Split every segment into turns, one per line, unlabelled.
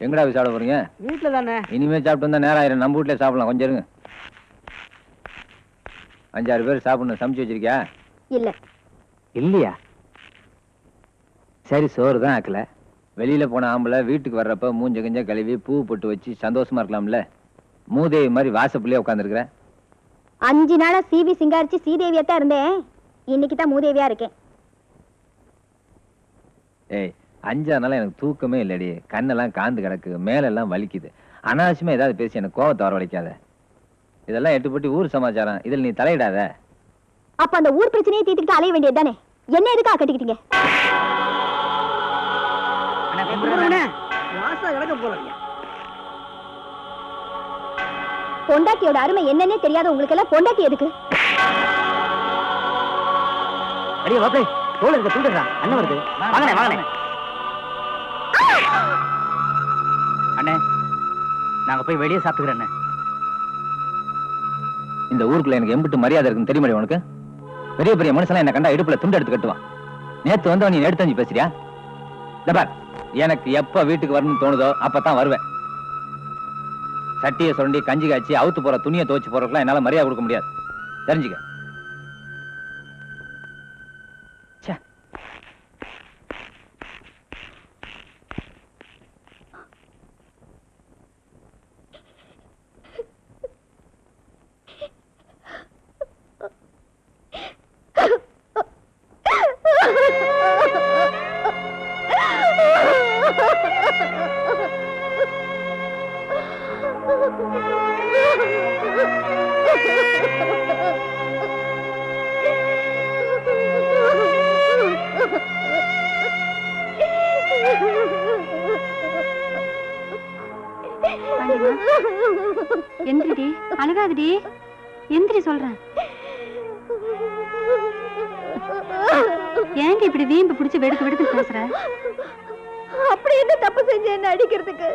எங்கடா போய் சாப்பிட போறீங்க?
வீட்டுல தானே.
இனிமே சாப்பிட்டு வந்தா நேரம் ஆயிரம். நம்ம வீட்டுல சாப்பிடலாம். கொஞ்சம் இருங்க. 5-6 பேர் சாப்பிடணும். சமைச்சு வச்சிருக்கியா?
இல்ல.
இல்லையா? சரி, சோறு தான் ஆக்கல. வெளியில போன ஆம்பளை வீட்டுக்கு வர்றப்ப மூஞ்ச கஞ்ச கழுவி பூ போட்டு வச்சு சந்தோஷமா இருக்கலாம்ல. மூதேவி மாதிரி வாசப்புலயே உட்காந்துருக்கிறேன்.
5 நாளா சிவி சிங்காரிச்சு சீதேவியத்தான் இருந்தேன். இன்னைக்கு தான் மூதேவியா இருக்கேன்.
ஏய், 5 நாளா எனக்கு தூக்கமே இல்லடி. கண்ணெல்லாம் காந்து கிடக்கு, மேலெல்லாம் வலிக்குது. அனாவசியமா ஏதாவது பேசி எனக்கு கோவத்தை வரவழைக்காத. இதெல்லாம் எட்டுப்பட்டி ஊர் சமாச்சாரம். இதில் நீ தலையிடாத.
அப்ப அந்த ஊர் பிரச்சனையை தீர்த்துக்கிட்டு அலைய வேண்டியது தானே. என்ன எதுக்கா கட்டிக்கிட்டீங்க? பொண்டாட்டியோட அருமை என்னன்னே தெரியாத உங்களுக்கு எல்லாம் பொண்டாட்டி எதுக்கு?
அடியே வாப்ளே, தோள் இருக்க தூடுறா. அண்ணன் வருது. வாங்கனே வாங்கனே. அண்ணே, நாங்க போய் வெளியே சாப்பிட்டுக்கிறேன்.
இந்த ஊருக்குள்ள எனக்கு எம்பிட்டு மரியாதை இருக்குன்னு தெரியுமா உனக்கு? பெரிய பெரிய மனுஷன் என்ன கண்டா இடுப்புல துண்டு எடுத்து கட்டுவான். நேத்து வந்து நீ எடுத்து பேசுறியா? எனக்கு எப்ப வீட்டுக்கு வரணும்னு தோணுதோ அப்பதான் வருவேன். சட்டியை சுரண்டி கஞ்சி காய்ச்சி அவுத்து போற துணியை துவச்சு போறதுக்குலாம் என்னால மரியாதை கொடுக்க முடியாது. தெரிஞ்சுக்க.
எந்திரிடி, அழுகாதடி. எந்திரி சொல்றேன். ஏங்க இப்படி வீம்பு பிடிச்சு வெடுக்கு வெடுக்கு பேசுற? அப்படி என்ன தப்பு செஞ்ச என்ன அடிக்கிறதுக்கு?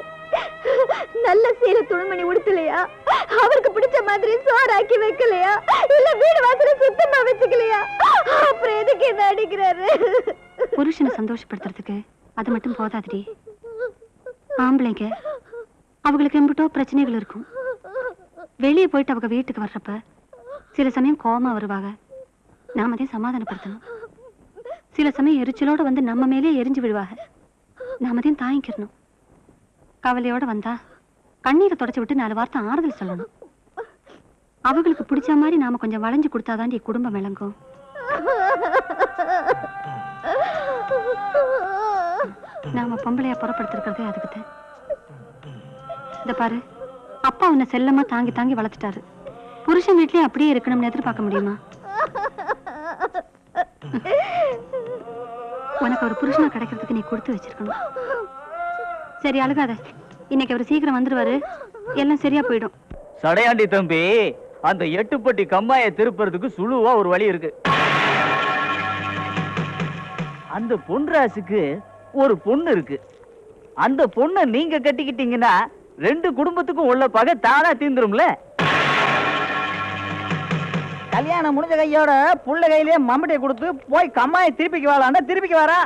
நல்ல சீல துணிமணி உடுத்தலையா? அவருக்கு பிடிச்ச மாதிரி சோறாக்கி வைக்கலையா? இல்ல வீடு வாசல சுத்தமா வச்சுக்கலையா? அப்புறம் எதுக்கு என்ன அடிக்கிறாரு? புருஷனை சந்தோஷப்படுத்துறதுக்கு அது மட்டும் போதாதடி. ஆம்பளைங்க அவங்களுக்கு எம்பிட்டோ பிரச்சனைகள் இருக்கும். வெளியே போயிட்டு அவங்க வீட்டுக்கு வர்றப்ப சில சமயம் கோவமா வருவாங்க. நாம தான் சமாதானப்படுத்தணும். சில சமயம் எரிச்சலோட வந்து நம்ம மேலே எரிஞ்சு விடுவாங்க. நாம தான் தாங்கிக்கணும். கவலையோட வந்தா கண்ணீரை தொடச்சு விட்டு 4 வார்த்தை ஆறுதல் சொல்லணும். அவங்களுக்கு பிடிச்ச மாதிரி நாம கொஞ்சம் வளைஞ்சு கொடுத்தாதான் குடும்பம் விளங்கும். நாம பொம்பளையா புறப்படுத்திருக்கிறதே அதுக்குதான். இந்த பாரு, அப்பா உன்னை செல்லமா தாங்கி தாங்கி வளர்த்துட்டாரு. புருஷன் வீட்லயே அப்படியே இருக்கணும்னு எதிர்பார்க்க முடியுமா? உனக்கு ஒரு புருஷனா கிடைக்கிறதுக்கு நீ கொடுத்து வச்சிருக்கணும். சரி, அழுகாத. இன்னைக்கு அவர் சீக்கிரம் வந்துருவாரு. எல்லாம் சரியா போயிடும்.
சடையாண்டி தம்பி, அந்த 8பட்டி கம்மாயை திருப்பறதுக்கு சுழுவா ஒரு வழி இருக்கு. அந்த பொன்ராசுக்கு ஒரு பொண்ணு இருக்கு. அந்த பொண்ணை நீங்க கட்டிக்கிட்டீங்கன்னா 2 குடும்பத்துக்கும் உள்ள பகை தானா தீந்துரும்ல. கல்யாணம் முடிஞ்ச கையோட புள்ள கையிலேயே மம்பட்டியை கொடுத்து போய் கம்மாயை திருப்பிக்கு வாழாண்டா திருப்பிக்கு வரா.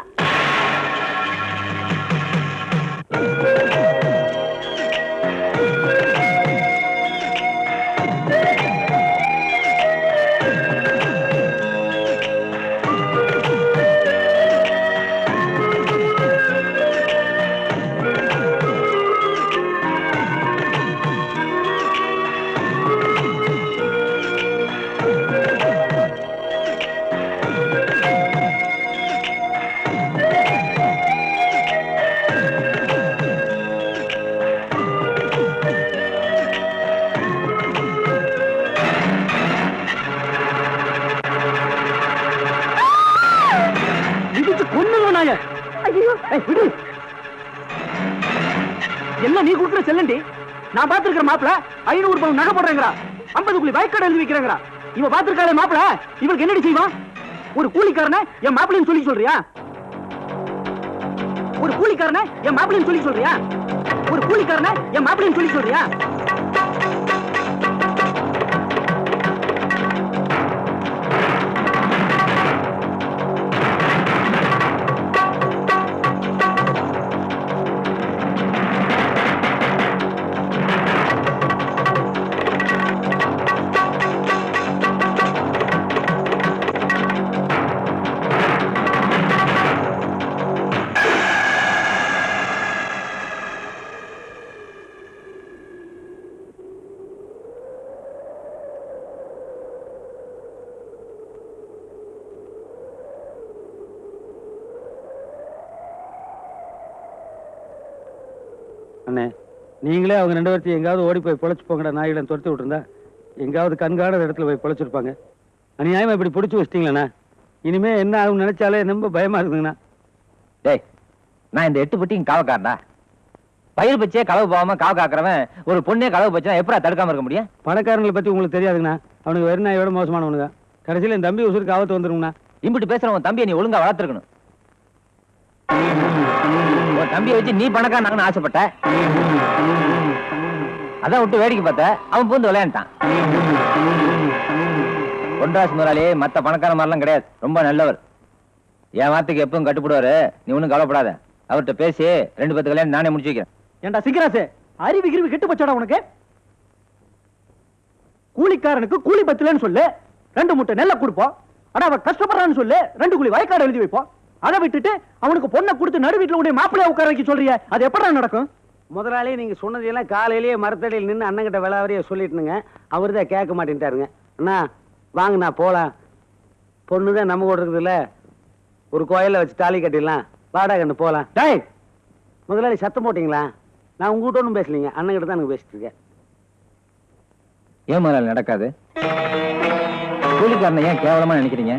என்ன நீ குடுக்குற செல்லண்டி? நான் பாத்துருக்கிற மாப்பிள 500 பவுன் நகை போடுறேங்கிறா, 50 குழி வயக்காடு எழுதி வைக்கிறேங்கிறா. இவ பாத்துருக்காளே மாப்பிள, இவளுக்கு என்னடி செய்வான்? ஒரு கூலிக்காரனை என் மாப்பிள்ளைன்னு சொல்லி சொல்றியா? ஒரு கூலிக்காரனை என் மாப்பிள்ளைன்னு சொல்லி சொல்றியா? ஒரு கூலிக்காரனை என் மாப்பிள்ளைன்னு சொல்லி சொல்றியா?
அண்ணே நீங்களே அவங்க 2 பேர்த்தையும் எங்காவது ஓடி போய் பொழைச்சு போங்கடா நாய்களை துரத்தி விட்டுருந்தா எங்காவது கண்காணாத இடத்துல போய் பொழைச்சிருப்பாங்க. அநியாயமா இப்படி பிடிச்சி வச்சிட்டீங்களண்ணா. இனிமே என்ன ஆகும்னு நினைச்சாலே ரொம்ப பயமா இருக்குதுங்கண்ணா.
டேய், நான் இந்த 8 பெட்டியும் காவக்காரனா? பயிர் பச்சே களவு போகாம காவ காக்குறவன் ஒரு பொண்ணே களவு பச்சா எப்படா தடுக்காம இருக்க முடியும்?
பணக்காரங்களை பத்தி உங்களுக்கு தெரியாதுங்கண்ணா. அவனுக்கு வெறும் நாயோட மோசமானவனுங்க. கடைசியில் என் தம்பி உசுருக்கு ஆபத்து வந்துருங்கண்ணா.
இம்பிட்டு பேசுறவன் தம்பியை நீ ஒழுங்கா வளர்த்துருக்கணும். உன் தம்பியை வச்சு நீ பணக்காரனாங்கன்னு ஆசைப்பட்ட, அதான் விட்டு வேடிக்கை பார்த்த. அவன் பூந்து விளையாண்டான். பொன்ராஜ் முதலாளி மத்த பணக்கார மாதிரிலாம் கிடையாது, ரொம்ப நல்லவர். என் வார்த்தைக்கு எப்பவும் கட்டுப்படுவாரு. நீ ஒன்னும் கவலைப்படாத. அவர்கிட்ட பேசி 2 பேத்து கல்யாணம் நானே முடிச்சு வைக்கிறேன்.
ஏண்டா சிங்கராசு, அறிவு கிருவி கெட்டு போச்சாடா உனக்கு? கூலிக்காரனுக்கு கூலி பத்தலன்னு சொல்லு, 2 மூட்டை நெல்லை கொடுப்போம். ஆனா அவன் கஷ்டப்படுறான்னு சொல்லு, 2 குழி வயக்காடு எழுதி வைப்போம். அதை விட்டுட்டு அவனுக்கு பொண்ணை கொடுத்து நடு வீட்டுல உடைய மாப்பிள்ளைய உட்கார வைக்க சொல்றிய, அது எப்படா நடக்கும்?
முதலாளி நீங்க சொன்னதெல்லாம் காலையிலேயே மரத்தடியில் நின்று அண்ணங்கிட்ட விளாவறிய சொல்லிட்டுனுங்க. அவரு தான் கேட்க மாட்டேன்ட்டாருங்க. அண்ணா வாங்கண்ணா போலாம். பொண்ணுதான் நம்ம கூட இருக்குதுல்ல, ஒரு கோயில வச்சு தாலி கட்டிடலாம். வாடா கண்ணு போலாம்.
டேய்
முதலாளி சத்தம் போட்டீங்களா? நான் உங்ககிட்ட ஒன்றும் பேசலீங்க, அண்ணங்கிட்ட தான் எனக்கு பேசிட்டு இருக்கேன்.
ஏன் முதலாளி நடக்காது? கூலிக்காரனை ஏன் கேவலமா நினைக்கிறீங்க?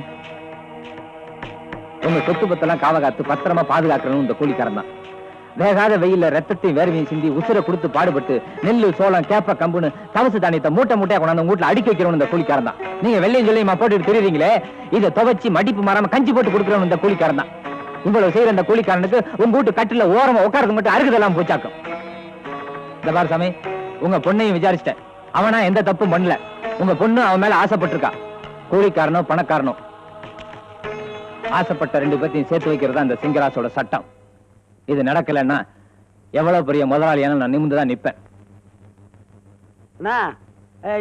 உங்க சொத்து பத்தெல்லாம் காவ காத்து பத்திரமா பாதுகாக்கணும் இந்த கூலிக்காரன் தான். வேகாத வெயில்ல ரத்தத்தையும் வேர்வையும் சிந்தி உசுரை கொடுத்து பாடுபட்டு நெல்லு சோளம் கேப்ப கம்புன்னு தவசு தானியத்தை மூட்டை மூட்டையா கொண்டாந்து உங்க வீட்டுல அடிக்க வைக்கிறோம் இந்த கூலிக்காரன் தான். நீங்க வெள்ளையும் சொல்லியுமா போட்டு தெரியுறீங்களே, இதை துவைச்சு மடிப்பு மாறாம கஞ்சி போட்டு கொடுக்குறோம் இந்த கூலிக்காரன் தான். இவ்வளவு செய்யற இந்த கூலிக்காரனுக்கு உங்க வீட்டு கட்டில ஓரமா உட்காரது மட்டும் அருகுதெல்லாம் போச்சாக்கும். இந்த பார் சாமி, உங்க பொண்ணையும் விசாரிச்சிட்டேன். அவனா எந்த தப்பும் பண்ணல. உங்க பொண்ணு அவன் மேல ஆசைப்பட்டிருக்கா. கூலிக்காரனோ பணக்காரனோ ஆசைப்பட்ட 2 பேர்த்தையும் சேர்த்து வைக்கிறதா அந்த சிங்கராசோட சட்டம். இது நடக்கலன்னா எவ்வளவு பெரிய முதலாளியான நான் நிமிர்ந்துதான் நிப்பேன்.
அண்ணா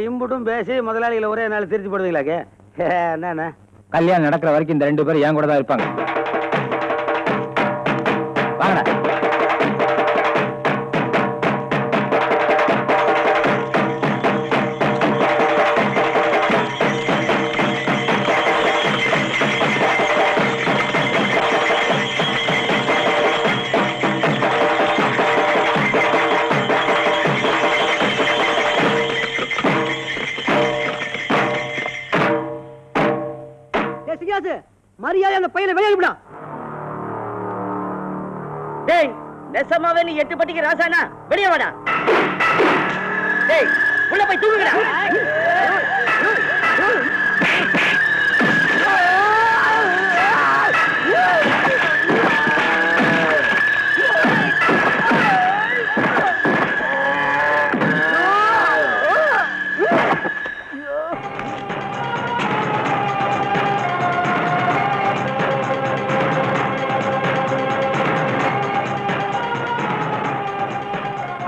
இம்புட்டும் பேசி முதலாளிகளை ஒரே நாள் திருச்சி போடுவீங்களாக்கு? என்ன
கல்யாணம் நடக்கிற வரைக்கும் இந்த 2 பேரும் என் கூட தான் இருப்பாங்க. வாங்கடா.
மரியாதை அந்த பையனை வெளியேறிவிடா.
டேய் நெசமாவே நீ 8 பட்டிக்கு ராசானா, வெளியே வாடா. டேய் உள்ள போய் தூங்குடா.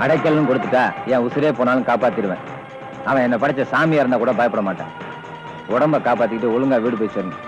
அடைக்கல்னு கொடுத்துட்டா என் உசிரே போனாலும் காப்பாத்திடுவேன். அவன் என்ன படைச்ச சாமியா இருந்தா கூட பயப்பட மாட்டான். உடம்ப காப்பாத்திக்கிட்டு ஒழுங்கா வீடு போய் சேரணும்.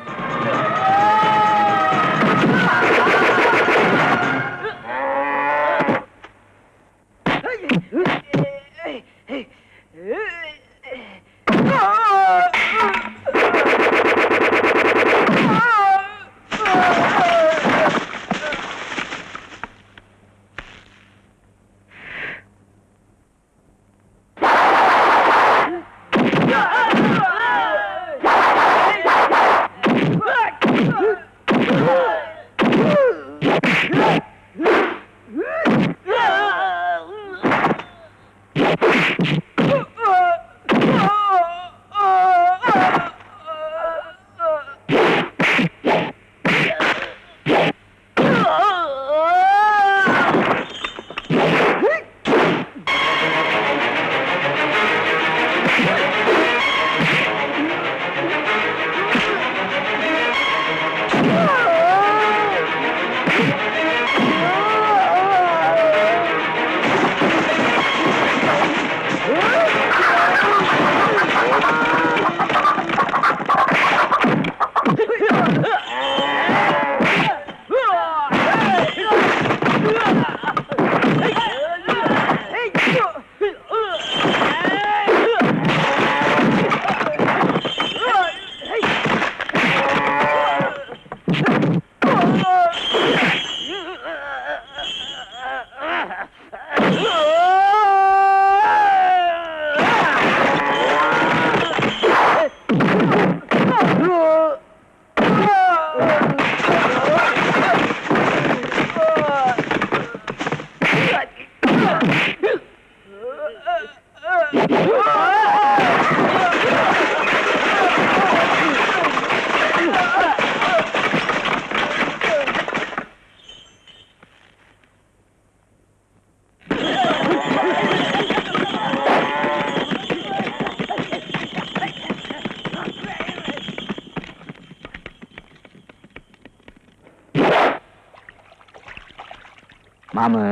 மாமு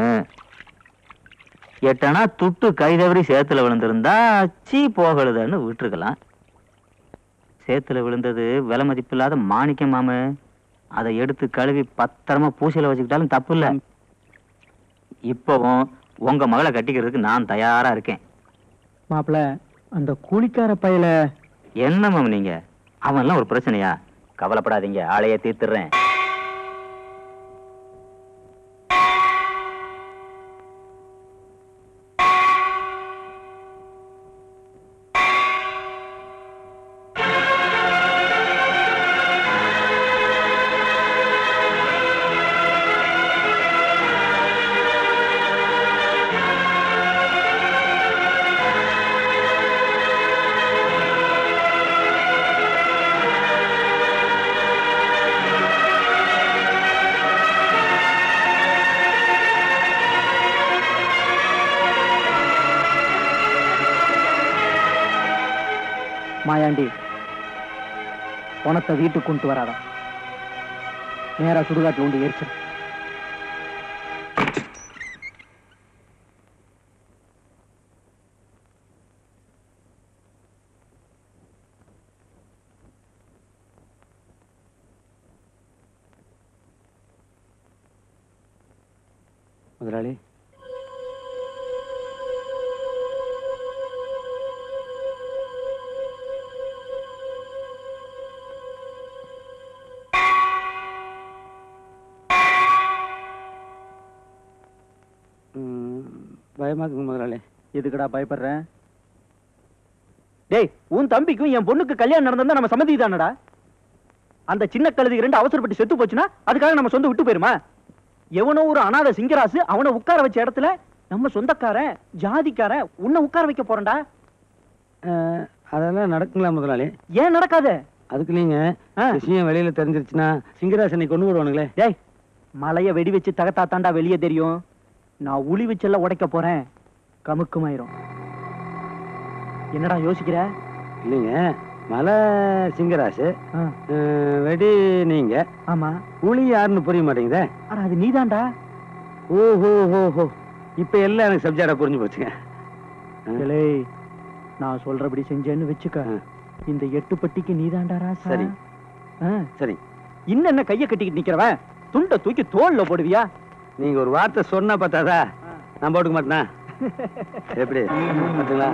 8 அணா துட்டு கைதவறி சேத்துல விழுந்திருந்தா சீ போகலுதுன்னு விட்டுருக்கலாம். சேத்துல விழுந்தது விலை மதிப்பில்லாத மாணிக்கம் மாமு. அதை எடுத்து கழுவி பத்திரமா பூசையில வச்சுக்கிட்டாலும் தப்பு இல்ல. இப்பவும் உங்க மகளை கட்டிக்கிறதுக்கு நான் தயாரா இருக்கேன்.
மாப்பிள அந்த கூலிக்கார பையல
என்ன மாமு நீங்க, அவன்லாம் ஒரு பிரச்சனையா? கவலைப்படாதீங்க, ஆளையே தீர்த்துறேன்.
மாயாண்டி பணத்தை வீட்டுக்கு கொண்டு வராதா, நேரா சுடுகாட்டுல உண்டு எரிச்சு.
முதலாளி, பயமா இருக்கு முதலாளி.
எதுக்குடா பயப்படுற? டேய், உன் தம்பிக்கும் என் பொண்ணுக்கு கல்யாணம் நடந்தா நம்ம சம்மதி தானடா. அந்த சின்ன கழுதிக்கு 2 அவசரப்பட்டு செத்து போச்சுன்னா அதுக்காக நம்ம சொந்த விட்டு போயிருமா? எவனோ ஒரு அனாதை சிங்கராசு அவனை உட்கார வச்ச இடத்துல நம்ம சொந்தக்காரன் ஜாதிக்காரன் உன்னை உட்கார வைக்க போறேன்டா.
அதெல்லாம் நடக்குங்களா முதலாளி?
ஏன் நடக்காத?
அதுக்கு நீங்க விஷயம் வெளியில தெரிஞ்சிருச்சுன்னா சிங்கராசனை கொண்டு விடுவானுங்களே.
டேய், மலைய வெடி வச்சு தகத்தாத்தாண்டா வெளியே தெரியும். நான் உளி வச்செல்லாம் உடைக்க போறேன், கமுக்குமாயிரும். என்னடா யோசிக்கிற?
இல்லைங்க, மலை சிங்கராசு, வெடி நீங்க.
ஆமா,
புலி யாருன்னு புரிய மாட்டேங்குதே.
ஆனா அது நீதான்டா.
ஓஹோ ஹோ, இப்ப எல்லாம் எனக்கு சப்ஜெக்டா புரிஞ்சு போச்சுங்க.
நான் சொல்றபடி செஞ்சேன்னு வச்சுக்க, இந்த 8 பட்டிக்கு நீதான்டா ராசா.
சரி சரி.
இன்னும் என்ன கைய கட்டிக்கிட்டு நிக்கிறவன், துண்டை தூக்கி தோல்ல போடுவியா?
நீங்க ஒரு வார்த்தை சொன்னா பார்த்தாதா நான் போட்டுக்க மாட்டேனா? எப்படி பாத்தீங்களா?